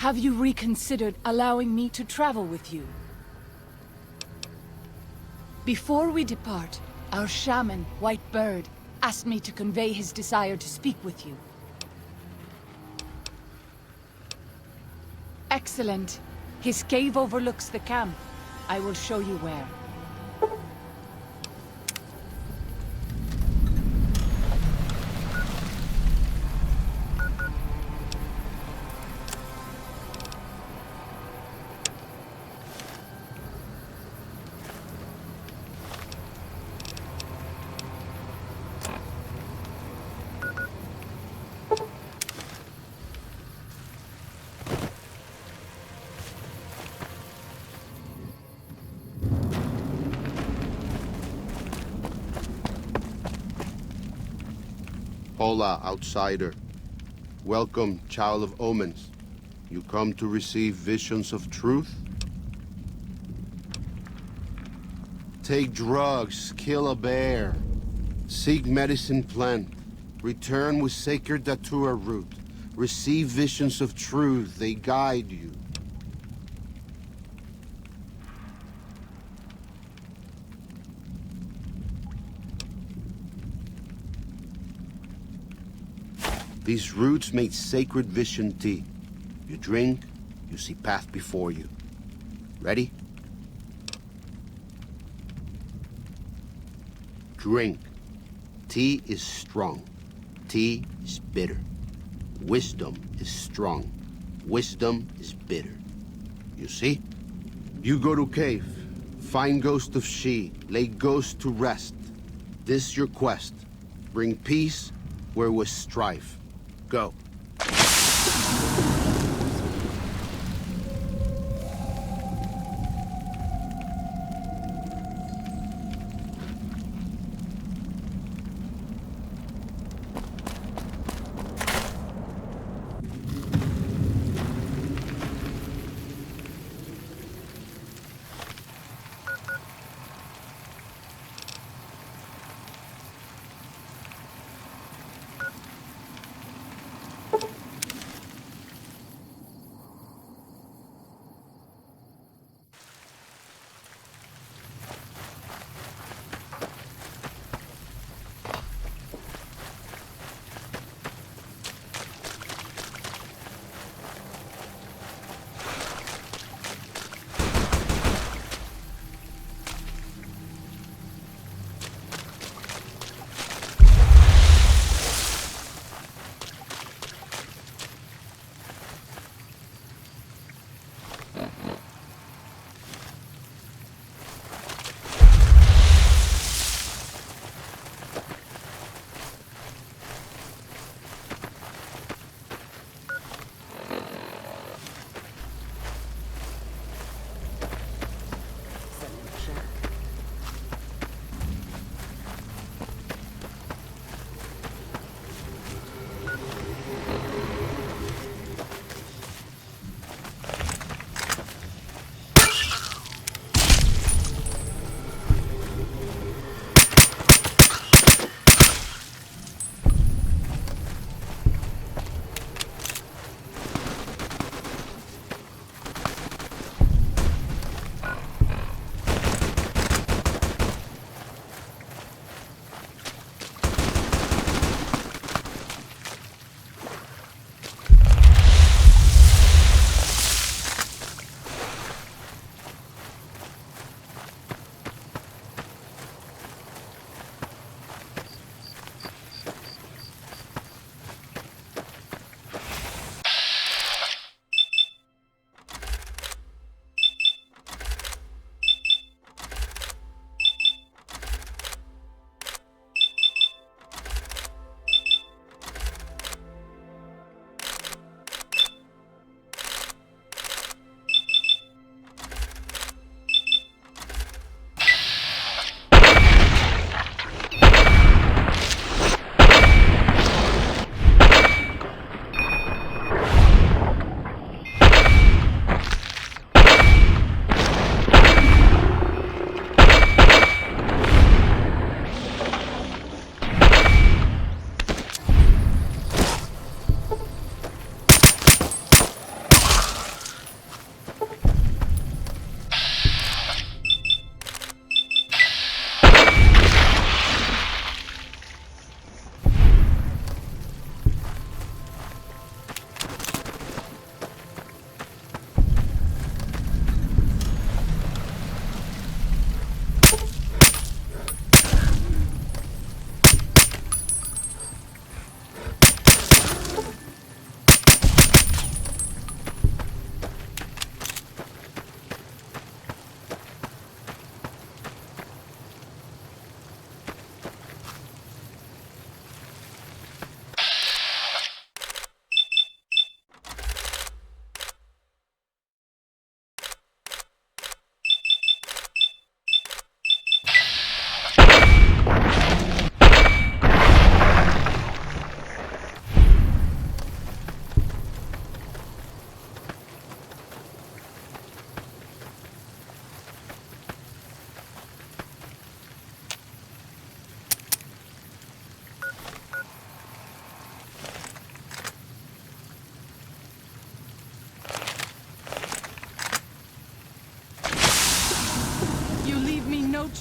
Have you reconsidered allowing me to travel with you? Before we depart, our shaman, White Bird, asked me to convey his desire to speak with you. Excellent. His cave overlooks the camp. I will show you where. Hola, outsider. Welcome, child of omens. You come to receive visions of truth? Take drugs, kill a bear, seek medicine plant, return with sacred datura root, receive visions of truth, they guide you. These roots make sacred vision tea. You drink, you see path before you. Ready? Drink. Tea is strong. Tea is bitter. Wisdom is strong. Wisdom is bitter. You see? You go to cave. Find ghost of she. Lay ghost to rest. This your quest. Bring peace where was strife. Go.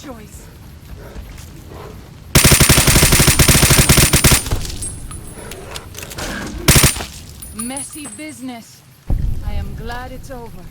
choice. Messy business. I am glad it's over.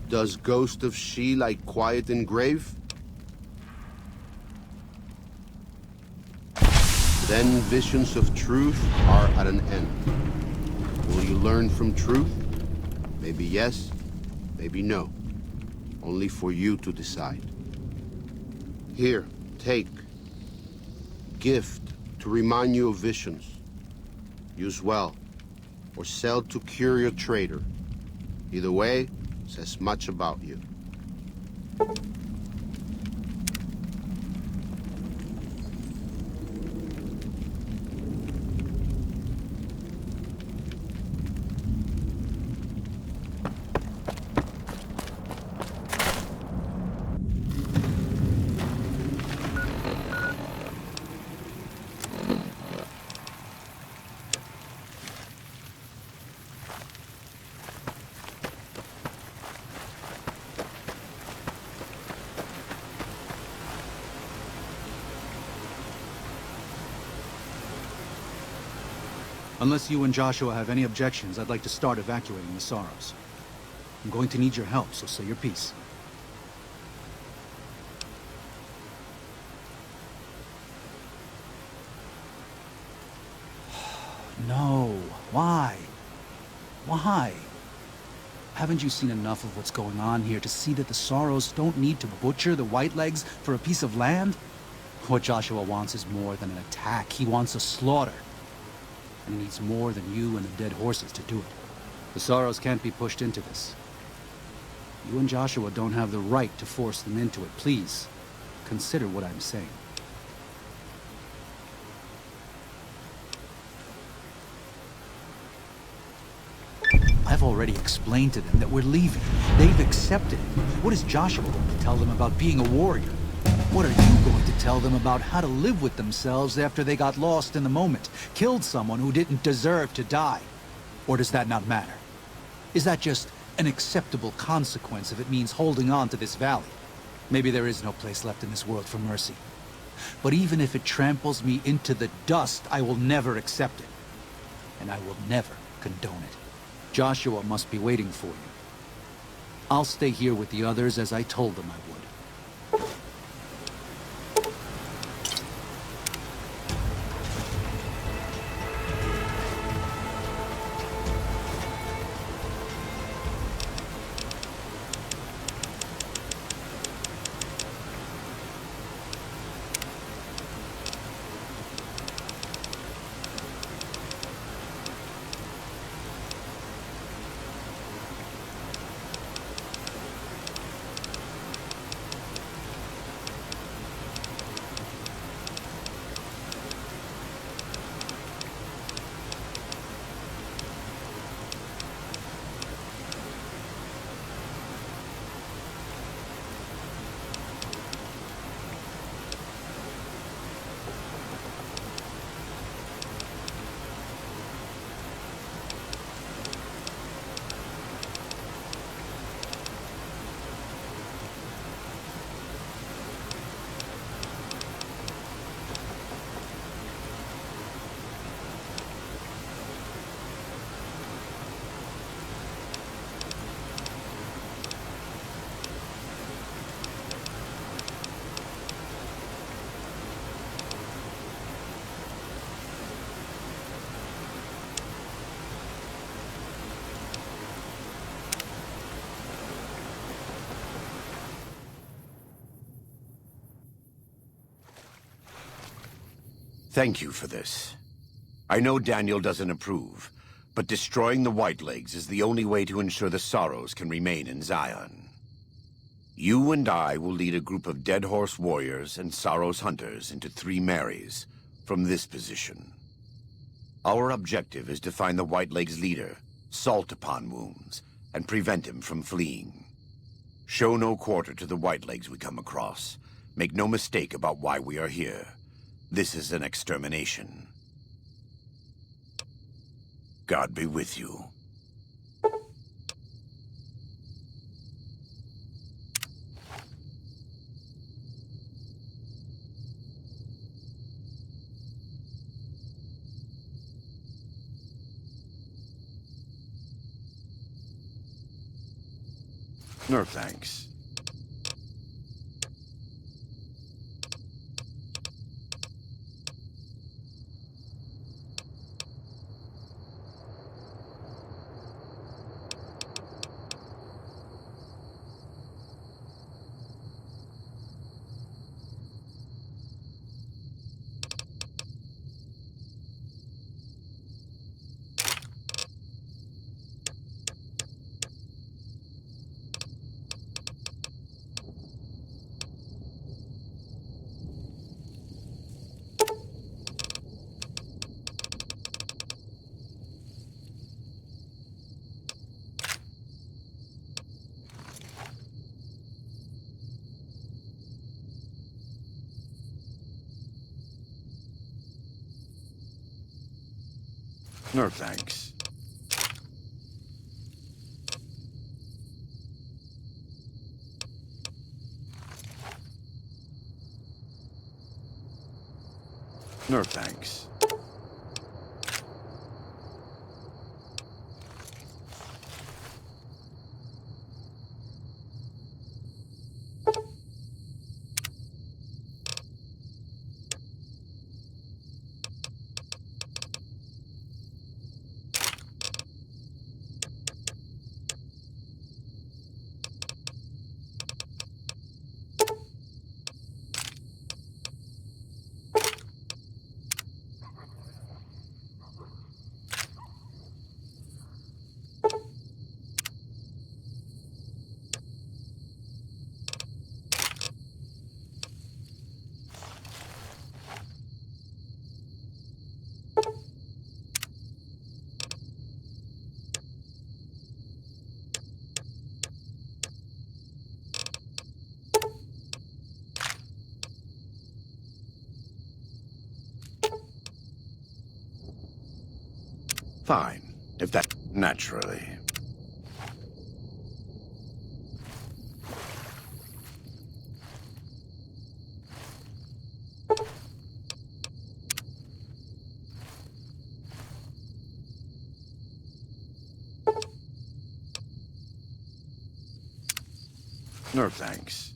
Does Ghost of She like quiet and grave? Then visions of truth are at an end. Will you learn from truth? Maybe yes, maybe no. Only for you to decide. Here, take. Gift to remind you of visions. Use well, or sell to cure your traitor. Either way, says much about you. Unless you and Joshua have any objections, I'd like to start evacuating the Sorrows. I'm going to need your help, so say your piece. No. Why? Why? Haven't you seen enough of what's going on here to see that the Sorrows don't need to butcher the Whitelegs for a piece of land? What Joshua wants is more than an attack. He wants a slaughter. And he needs more than you and the dead horses to do it. The Sorrows can't be pushed into this. You and Joshua don't have the right to force them into it. Please, consider what I'm saying. I've already explained to them that we're leaving. They've accepted it. What is Joshua going to tell them about being a warrior? What are you going to tell them about how to live with themselves after they got lost in the moment, killed someone who didn't deserve to die? Or does that not matter? Is that just an acceptable consequence if it means holding on to this valley? Maybe there is no place left in this world for mercy. But even if it tramples me into the dust, I will never accept it. And I will never condone it. Joshua must be waiting for you. I'll stay here with the others as I told them I would. Thank you for this. I know Daniel doesn't approve, but destroying the Whitelegs is the only way to ensure the Sorrows can remain in Zion. You and I will lead a group of Dead Horse warriors and Sorrows hunters into 3 Marys from this position. Our objective is to find the Whitelegs leader, Salt Upon Wounds, and prevent him from fleeing. Show no quarter to the Whitelegs we come across. Make no mistake about why we are here. This is an extermination. God be with you. No thanks. No thanks. No thanks. Fine, if that... naturally. No thanks.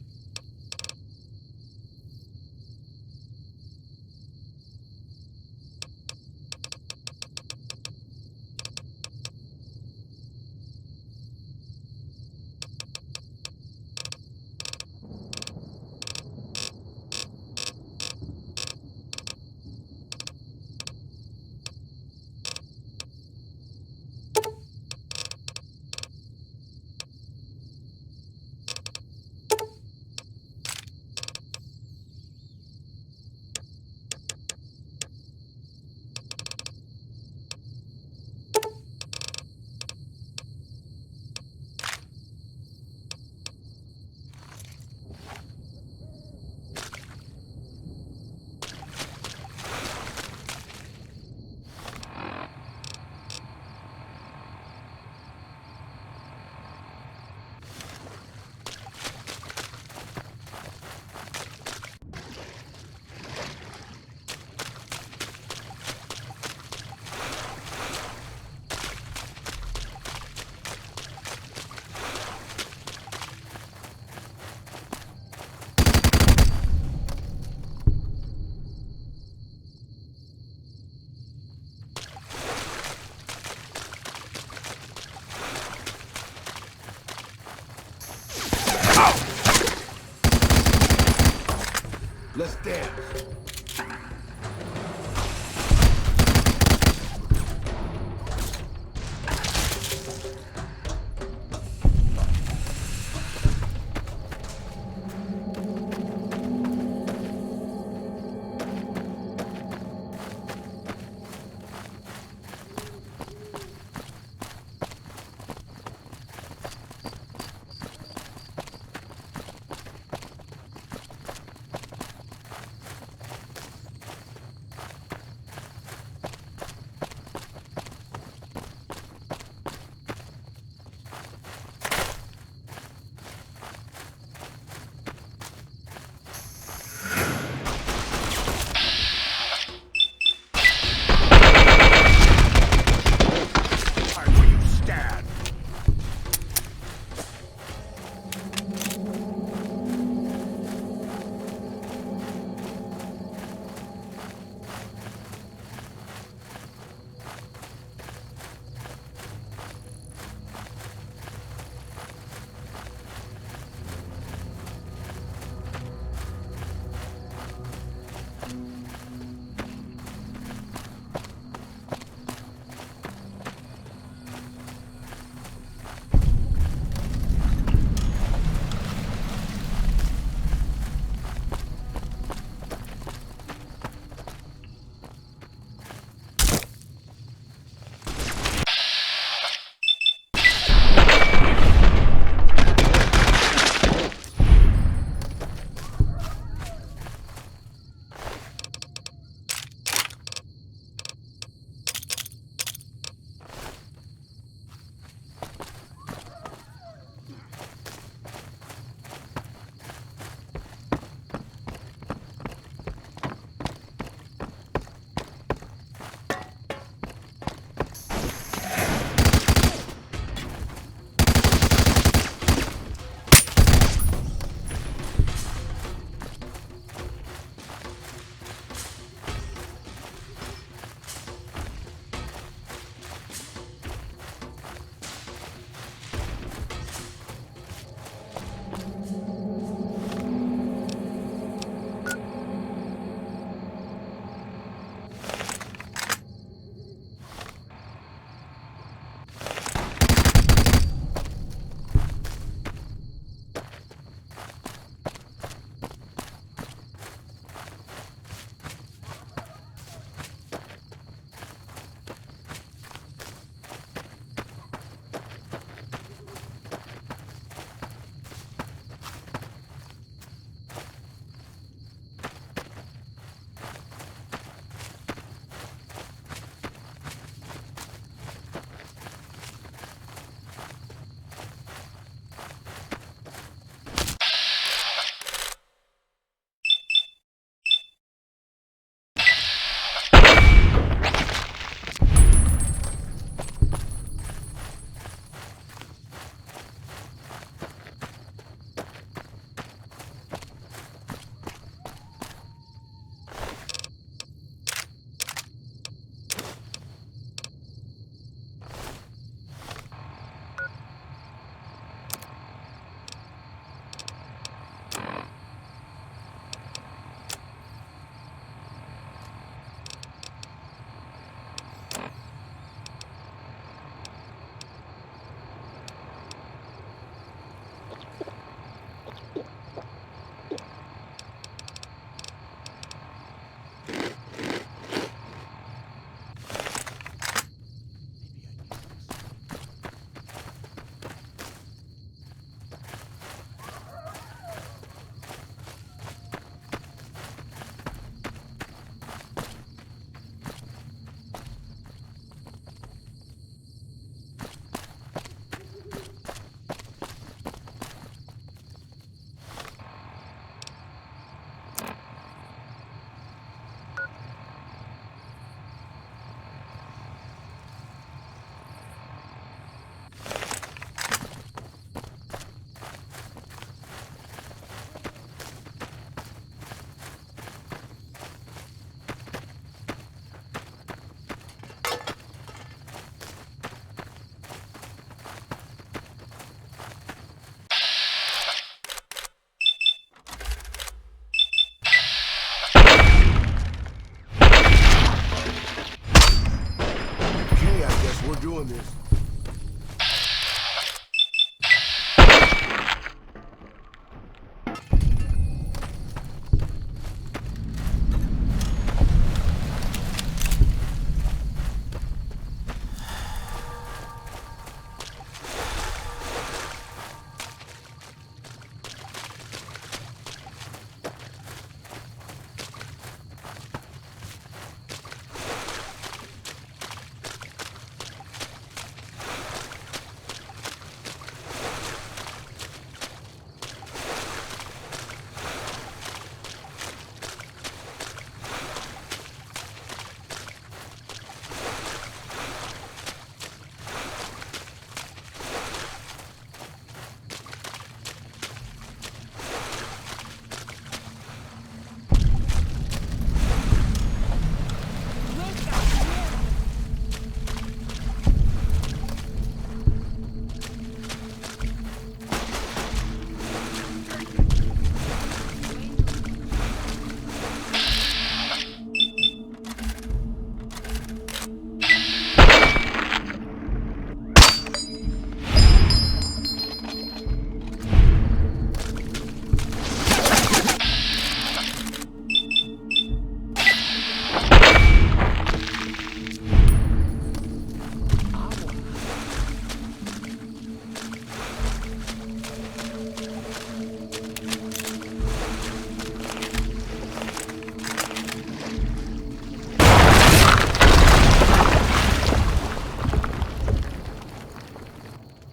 doing this.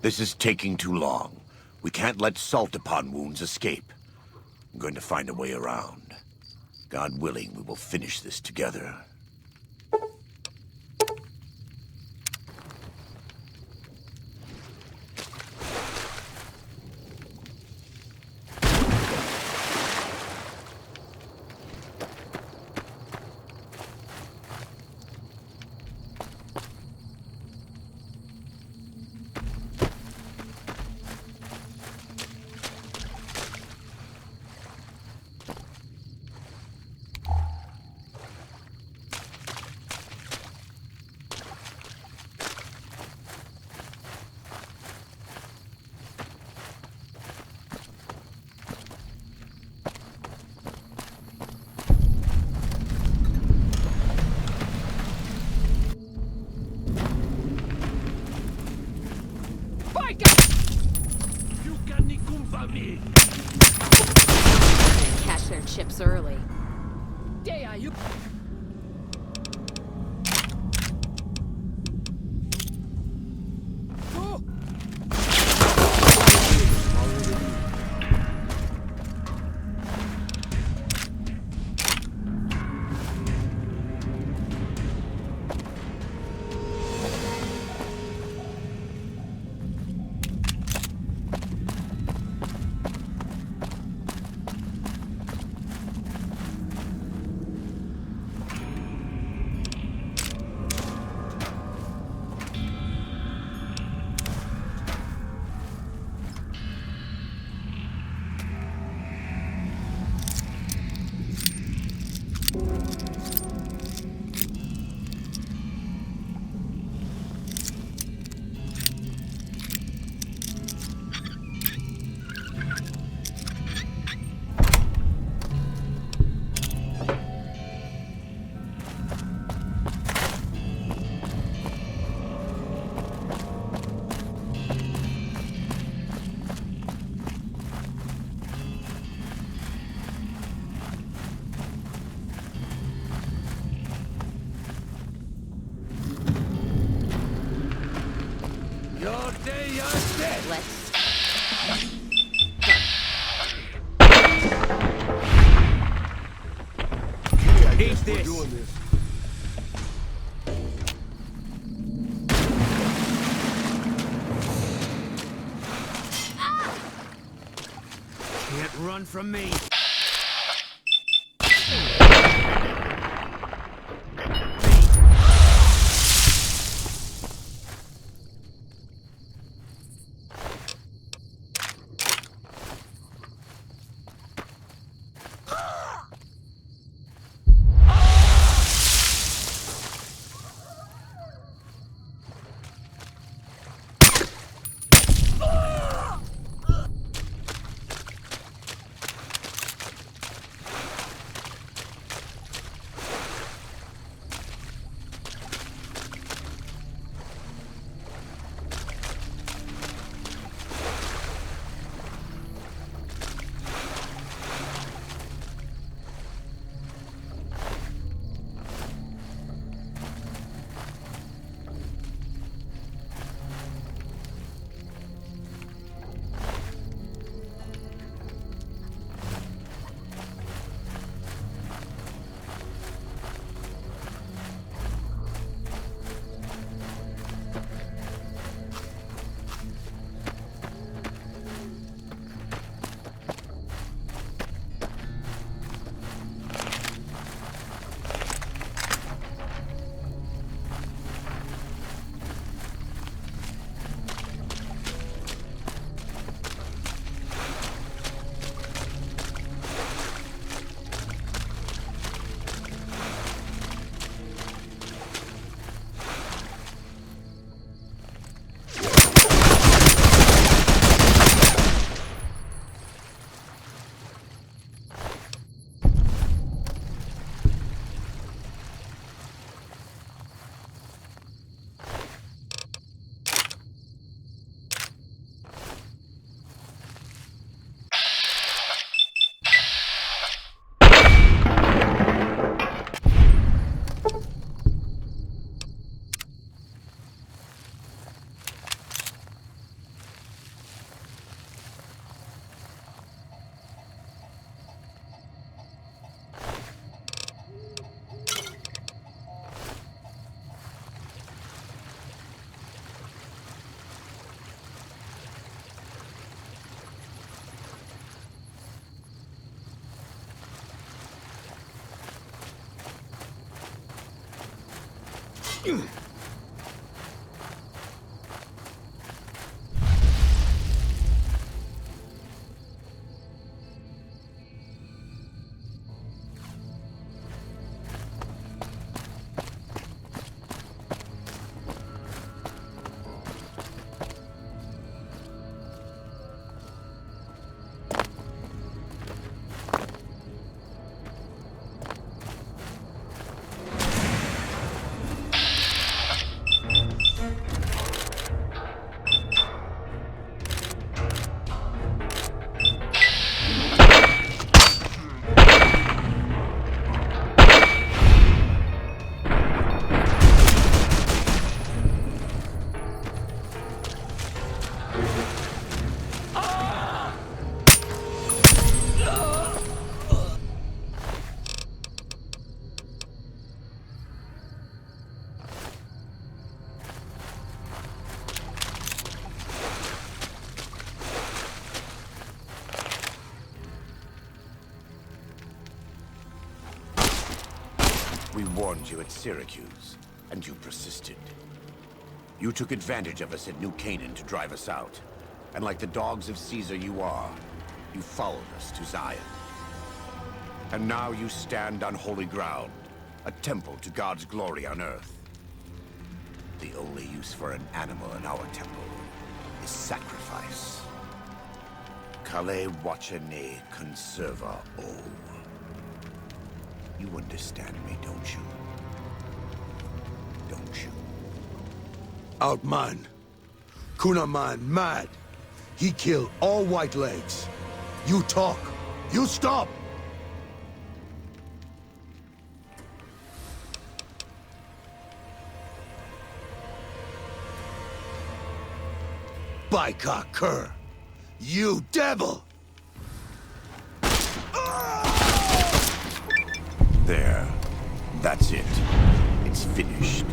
This is taking too long. We can't let salt upon wounds escape. I'm going to find a way around. God willing, we will finish this together. Cash their chips early. You Let's... Eat this. We're doing this. Can't run from me. We warned you at Syracuse, and you persisted. You took advantage of us at New Canaan to drive us out. And like the dogs of Caesar you are, you followed us to Zion. And now you stand on holy ground, a temple to God's glory on earth. The only use for an animal in our temple is sacrifice. Kale wachane conserva o. You understand me, don't you? Don't you? Outman. Kunaman mad. He killed all white legs. You talk. You stop. Baika Cur. You devil! There. That's it. It's finished.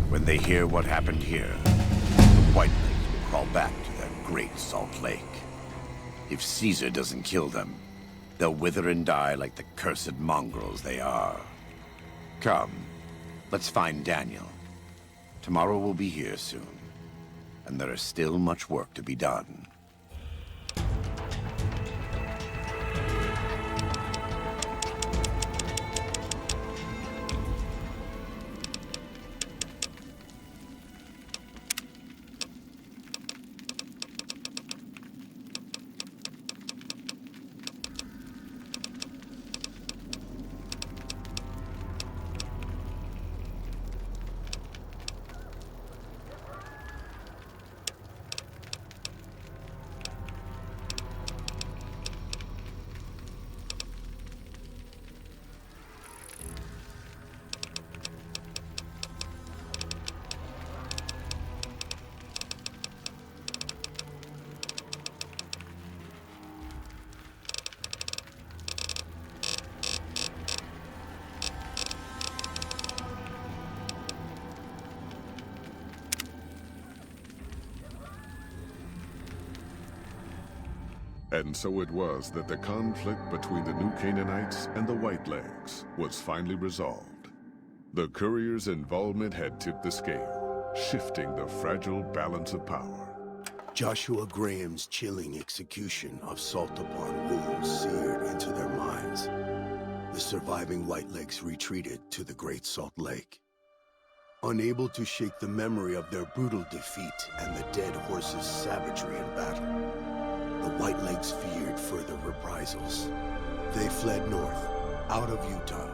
When they hear what happened here, the White Legs will crawl back to their great Salt Lake. If Caesar doesn't kill them, they'll wither and die like the cursed mongrels they are. Come, let's find Daniel. Tomorrow we'll be here soon, and there is still much work to be done. And so it was that the conflict between the New Canaanites and the Whitelegs was finally resolved. The courier's involvement had tipped the scale, shifting the fragile balance of power. Joshua Graham's chilling execution of salt-upon wounds seared into their minds. The surviving Whitelegs retreated to the Great Salt Lake. Unable to shake the memory of their brutal defeat and the dead horses' savagery in battle, the Whitelegs feared further reprisals. They fled north, out of Utah,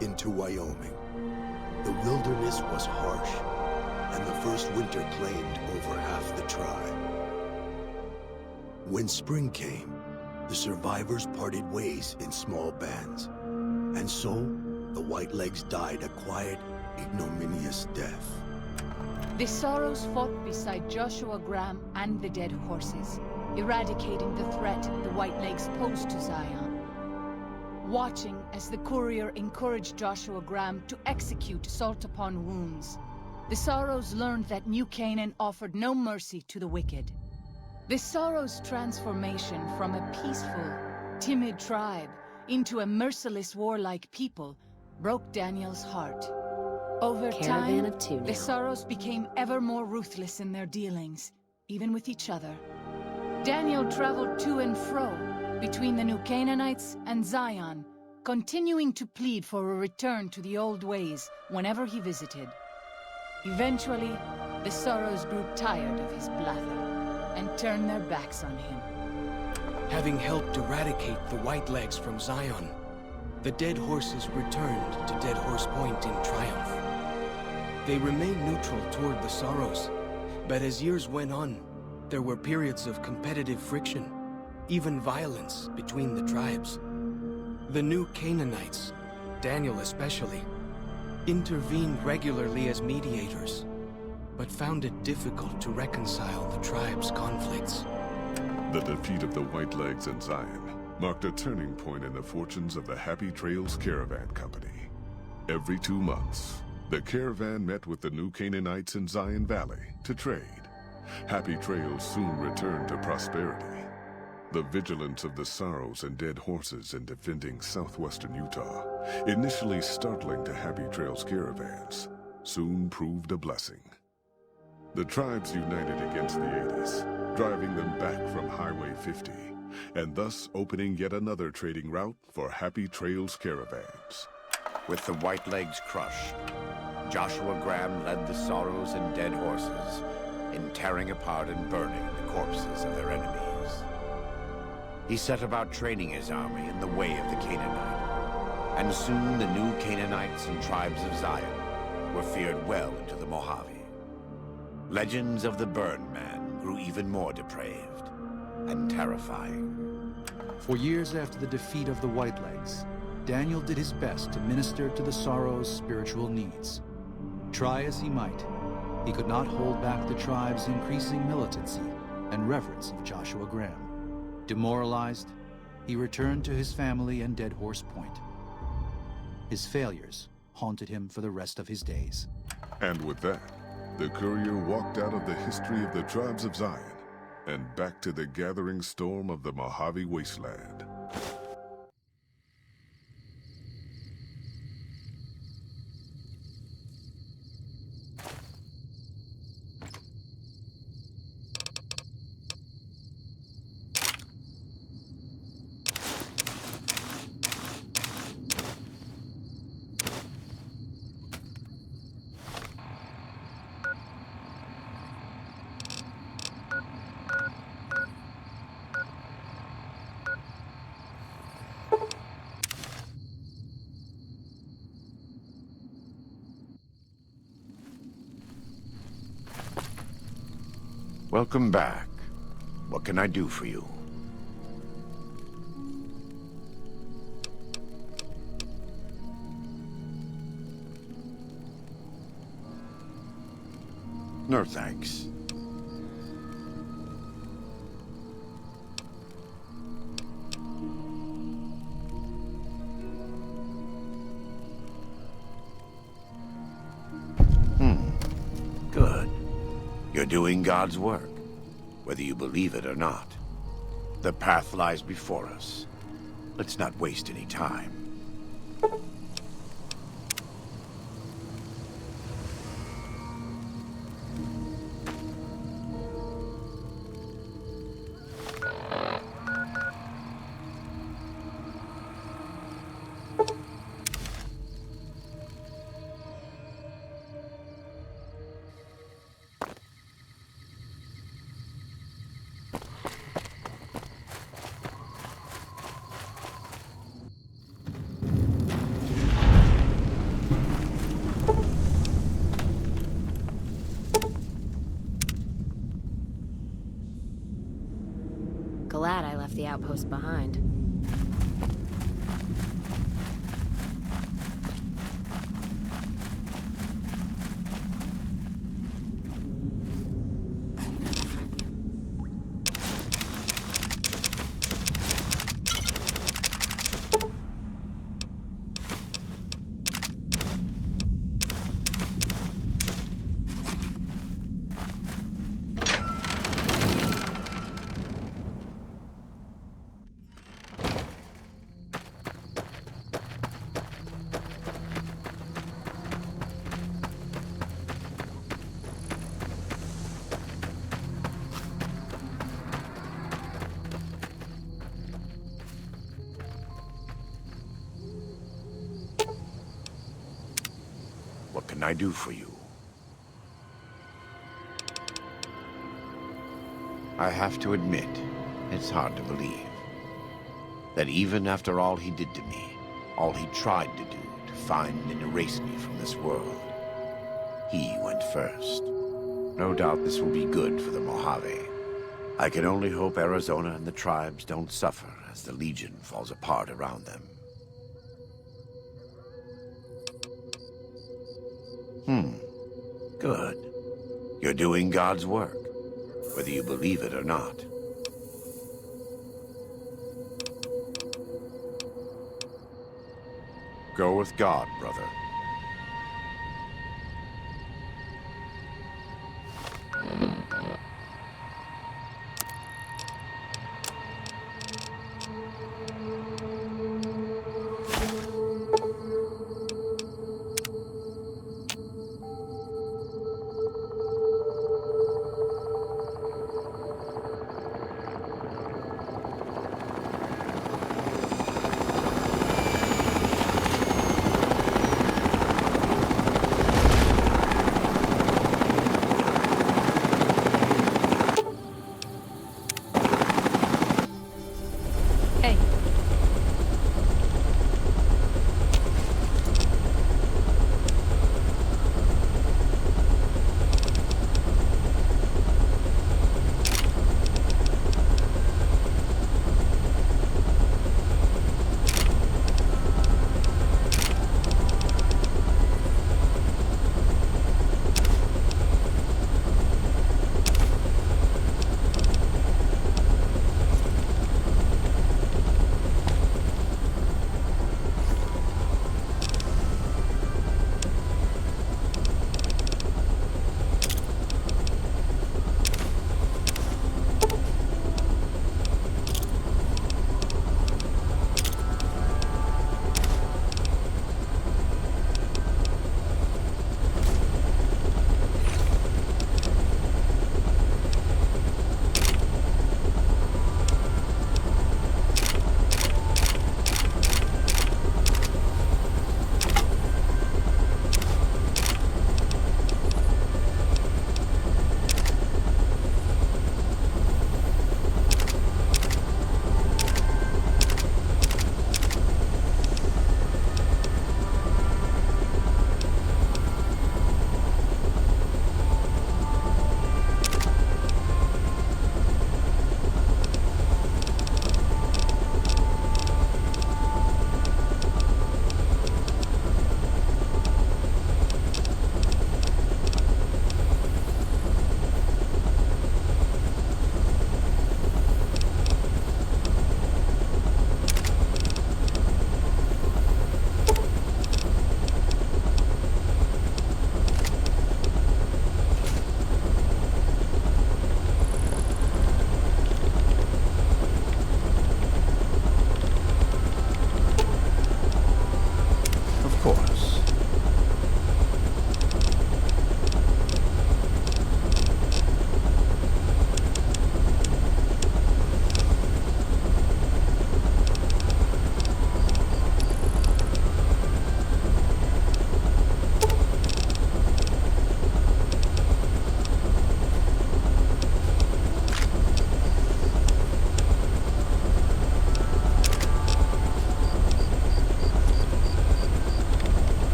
into Wyoming. The wilderness was harsh, and the first winter claimed over half the tribe. When spring came, the survivors parted ways in small bands, and so the Whitelegs died a quiet, ignominious death. The Sorrows fought beside Joshua Graham and the dead horses, eradicating the threat the Whitelegs posed to Zion. Watching as the courier encouraged Joshua Graham to execute salt-upon wounds, the Sorrows learned that New Canaan offered no mercy to the wicked. The Sorrows' transformation from a peaceful, timid tribe into a merciless warlike people broke Daniel's heart. Over Caravan time, of two now. the Sorrows became ever more ruthless in their dealings, even with each other. Daniel traveled to and fro between the New Canaanites and Zion, continuing to plead for a return to the old ways whenever he visited. Eventually, the Sorrows grew tired of his blather and turned their backs on him. Having helped eradicate the Whitelegs from Zion, the Dead Horses returned to Dead Horse Point in triumph. They remained neutral toward the Sorrows, but as years went on, there were periods of competitive friction, even violence between the tribes. The New Canaanites, Daniel especially, intervened regularly as mediators, but found it difficult to reconcile the tribes' conflicts. The defeat of the Whitelegs in Zion marked a turning point in the fortunes of the Happy Trails Caravan Company. Every 2 months, the caravan met with the New Canaanites in Zion Valley to trade. Happy Trails soon returned to prosperity. The vigilance of the Sorrows and Dead Horses in defending southwestern Utah, initially startling to Happy Trails caravans, soon proved a blessing. The tribes united against the 80s, driving them back from Highway 50, and thus opening yet another trading route for Happy Trails caravans. With the Whitelegs crushed, Joshua Graham led the Sorrows and Dead Horses in tearing apart and burning the corpses of their enemies. He set about training his army in the way of the Canaanite, and soon the New Canaanites and tribes of Zion were feared well into the Mojave. Legends of the Burn Man grew even more depraved and terrifying. For years after the defeat of the Whitelegs, Daniel did his best to minister to the Sorrows' spiritual needs. Try as he might, he could not hold back the tribe's increasing militancy and reverence of Joshua Graham. Demoralized, he returned to his family and Dead Horse Point. His failures haunted him for the rest of his days. And with that, the courier walked out of the history of the tribes of Zion and back to the gathering storm of the Mojave Wasteland. Welcome back. What can I do for you? No thanks. Good. You're doing God's work, whether you believe it or not. The path lies before us. Let's not waste any time. Glad I left the outpost behind. I do for you? I have to admit, it's hard to believe that even after all he did to me, all he tried to do to find and erase me from this world, he went first. No doubt this will be good for the Mojave. I can only hope Arizona and the tribes don't suffer as the Legion falls apart around them. Good. You're doing God's work, whether you believe it or not. Go with God, brother. Hey.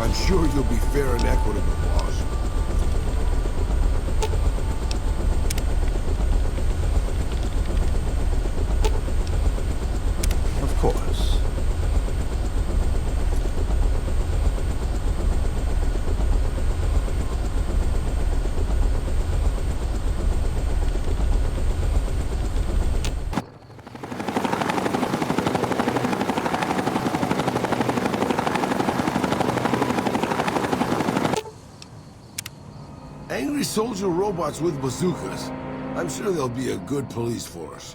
I'm sure you'll be fair and equitable, boss. Of course. soldier robots with bazookas. I'm sure they'll be a good police force.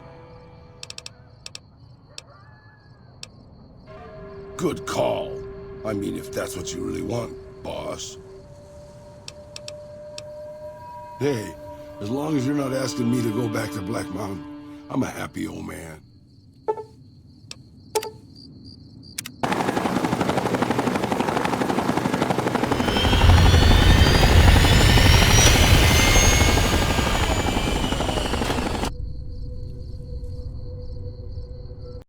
Good call. I mean, if that's what you really want, boss. Hey, as long as you're not asking me to go back to Black Mountain, I'm a happy old man.